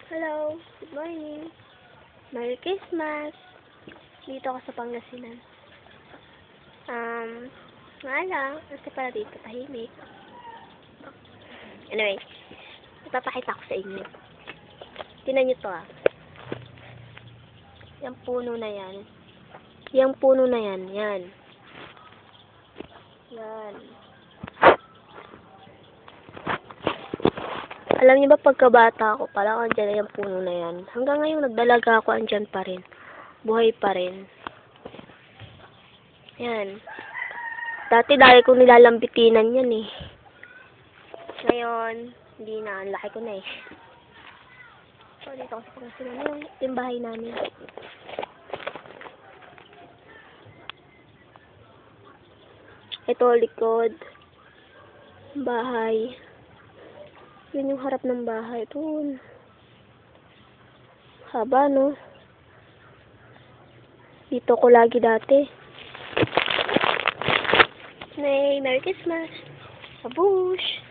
Hello, good morning. Merry Christmas. Dito ako sa Pangasinan. Nga lang, kasi para dito tahimik. Anyway, ipapakita ko sa inyo. Tingnan nyo to Yung puno na yan. Yung puno na yan, yan. Yan. Alam niyo ba, pagkabata ko, parang andyan na yung puno na yan. Hanggang ngayon, nagdalaga ako, andyan pa rin. Buhay pa rin. Yan. Dati, dahil kong nilalambitinan yan eh. Ngayon, hindi na. Ang laki ko na eh. So, dito ako sa Pangasinan. Yung bahay namin. Ito, likod. Bahay. Yun yung harap ng bahay. Doon. Haba, no? Dito ko lagi dati. Merry Christmas! Babush!